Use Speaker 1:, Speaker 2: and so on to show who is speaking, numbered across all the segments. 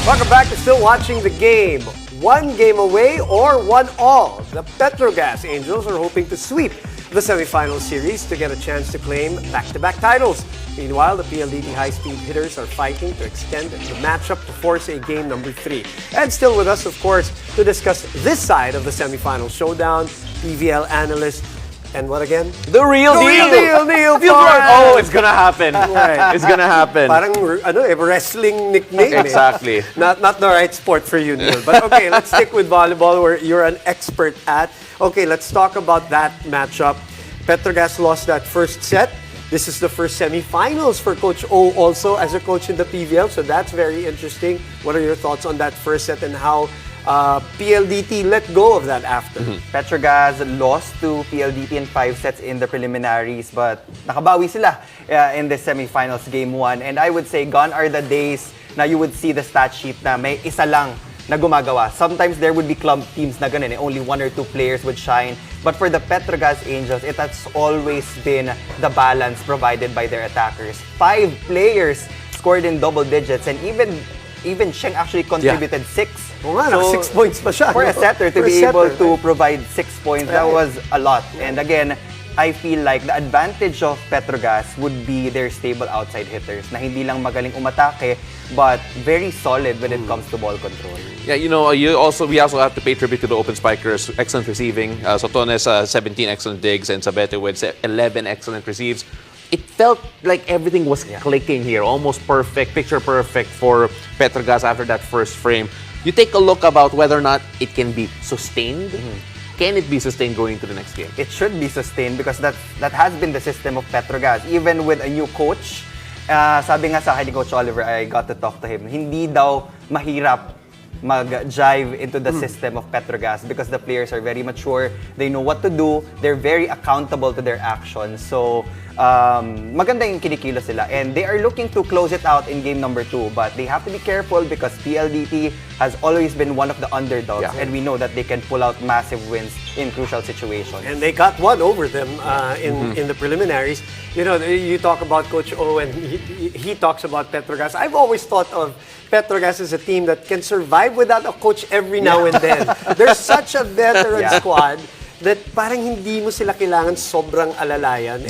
Speaker 1: Welcome back to Still Watching the Game. One game away or one all. The Petrogas Angels are hoping to sweep the semifinal series to get a chance to claim back-to-back titles. Meanwhile, the PLDT high-speed hitters are fighting to extend the matchup to force a game number 3. And still with us, of course, to discuss this side of the semifinal showdown, PVL analyst, and what again?
Speaker 2: The real deal!
Speaker 1: Neil
Speaker 2: Oh, it's gonna happen. Right. It's gonna happen.
Speaker 1: Parang wrestling nickname.
Speaker 2: Exactly.
Speaker 1: Not the right sport for you, Neil. But okay, let's stick with volleyball where you're an expert at. Okay, let's talk about that matchup. Petrogas lost that first set. This is the first semifinals for Coach O also as a coach in the PVL, so that's very interesting. What are your thoughts on that first set and how PLDT let go of that after?
Speaker 3: Petrogas lost to PLDT in 5 sets in the preliminaries, but nakabawi sila in the semifinals game 1. And I would say gone are the days na you would see the stat sheet na may isa lang na gumagawa. Sometimes there would be club teams na ganun, only 1 or 2 players would shine. But for the Petrogas Angels, it has always been the balance provided by their attackers. 5 players scored in double digits, and even Sheng actually contributed 6.
Speaker 1: Oo nga, 6 points pa siya.
Speaker 3: For a setter to be able to provide 6 points, that was a lot. And again, I feel like the advantage of Petrogas would be their stable outside hitters na hindi lang magaling umatake, but very solid when it comes to ball control.
Speaker 2: Yeah, you know, we also have to pay tribute to the open spikers. Excellent receiving. Sotones, 17 excellent digs, and Sabete with 11 excellent receives. It felt like everything was clicking here, almost perfect, picture perfect for Petrogas after that first frame. You take a look about whether or not it can be sustained. Can it be sustained going to the next game?
Speaker 3: It should be sustained because that has been the system of Petrogas. Even with a new coach, sabi nga sa akin ni Coach Oliver, I got to talk to him, hindi daw mahirap mag-jive into the system of Petrogas because the players are very mature, they know what to do, they're very accountable to their actions. So, maganda yung kinikilos sila. And they are looking to close it out in game number 2. But they have to be careful because PLDT has always been one of the underdogs.
Speaker 2: Yeah.
Speaker 3: And we know that they can pull out massive wins in crucial situations.
Speaker 1: And they got one over them in the preliminaries. You know, you talk about Coach O and he talks about Petrogas. I've always thought of Petrogas as a team that can survive without a coach every now and then. There's such a veteran squad that parang hindi mo sila kailangan sobrang alalayan.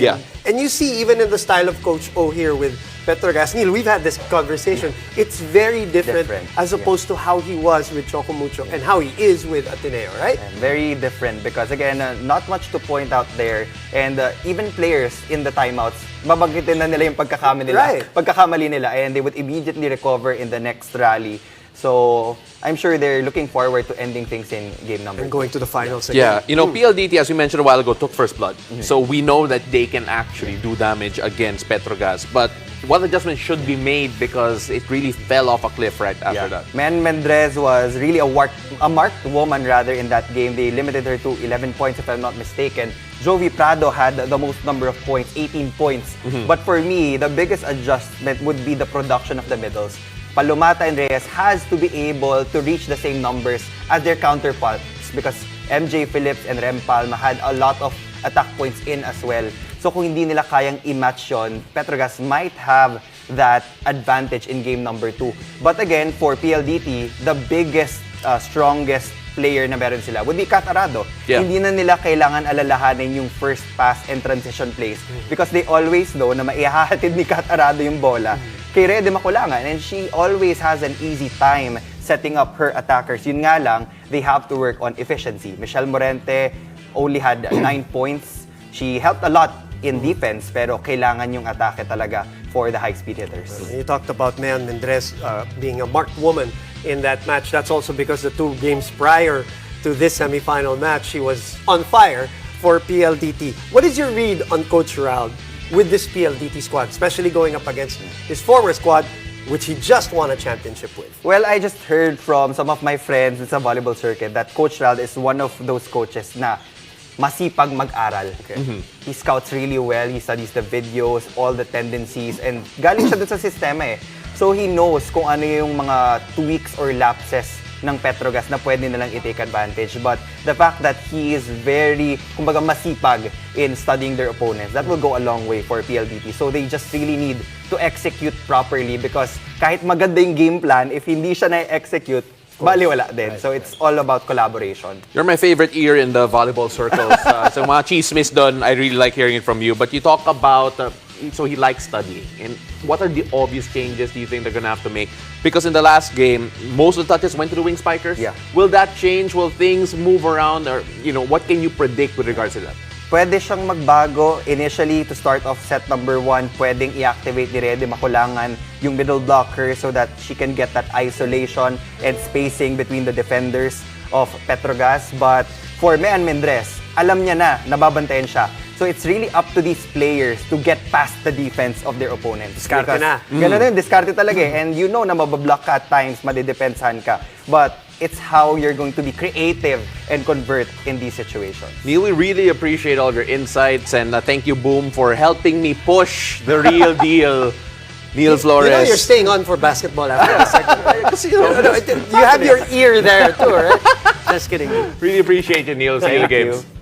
Speaker 1: And you see even in the style of Coach O here with Petrogas, Neil, we've had this conversation. It's very different as opposed to how he was with Choco Mucho and how he is with Ateneo, right?
Speaker 3: Very different because again, not much to point out there. And even players in the timeouts, babanggitin na nila yung pagkakamali nila and they would immediately recover in the next rally. So, I'm sure they're looking forward to ending things in game number 2.
Speaker 1: And going to the finals again.
Speaker 2: Yeah, you know, PLDT, as we mentioned a while ago, took first blood. So we know that they can actually do damage against Petrogas. But what adjustment should be made because it really fell off a cliff right after that?
Speaker 3: Mendrez was really a marked woman rather in that game. They limited her to 11 points if I'm not mistaken. Jovi Prado had the most number of points, 18 points. But for me, the biggest adjustment would be the production of the middles. Palomata and Reyes has to be able to reach the same numbers as their counterparts because MJ Phillips and Rem Palma had a lot of attack points in as well. So kung hindi nila kayang i-match yun, Petrogas might have that advantage in game number 2. But again, for PLDT, the biggest, strongest player na meron sila would be Kat Arado. Hindi na nila kailangan alalahanin yung first pass and transition plays because they always know na maihahatid ni Kat Arado yung bola kay Rede Makulangan, and she always has an easy time setting up her attackers. Yun nga lang, they have to work on efficiency. Michelle Morente only had 9 points. She helped a lot in defense, pero kailangan yung atake talaga for the high-speed hitters.
Speaker 1: You talked about Mayan Mendrez being a marked woman in that match. That's also because the 2 games prior to this semifinal match, she was on fire for PLDT. What is your read on Coach Ralph with this PLDT squad, especially going up against his former squad, which he just won a championship with?
Speaker 3: Well, I just heard from some of my friends in the volleyball circuit that Coach Ralph is one of those coaches na masipag mag-aral. He scouts really well, he studies the videos, all the tendencies, and galing siya dun sa sistema eh. So he knows kung ano yung mga tweaks or lapses ng Petrogas na pwede nilang i-take advantage. But the fact that he is very, kumbaga, masipag in studying their opponents, that will go a long way for PLDT. So they just really need to execute properly because kahit maganda yung game plan, if hindi siya na-execute, baliwala din. So it's all about collaboration.
Speaker 2: You're my favorite ear in the volleyball circles. So mga chismis doon, I really like hearing it from you. But you talk about, so he likes studying. And what are the obvious changes do you think they're going to have to make? Because in the last game, most of the touches went to the wing spikers.
Speaker 3: Yeah.
Speaker 2: Will that change? Will things move around? Or, what can you predict with regards to that?
Speaker 3: Pwede siyang magbago. Initially, to start off set number 1, pwedeng i-activate ni Rede Makulangan yung middle blocker so that she can get that isolation and spacing between the defenders of Petrogas. But for Mean Mendres, alam niya na, nababantayan siya. So it's really up to these players to get past the defense of their opponents.
Speaker 1: Diskarte na.
Speaker 3: Ganun din, diskarte talaga eh. And you know na mabablock ka at times, madidepensahan ka. But it's how you're going to be creative and convert in these situations.
Speaker 2: Neil, we really appreciate all your insights and thank you, Boom, for helping me push the real deal. Neil Flores.
Speaker 1: You know you're staying on for basketball after a second. You have your ear there too, right? Just kidding.
Speaker 2: Really appreciate you, Neil. See you in the
Speaker 3: Thank
Speaker 2: games.
Speaker 3: you.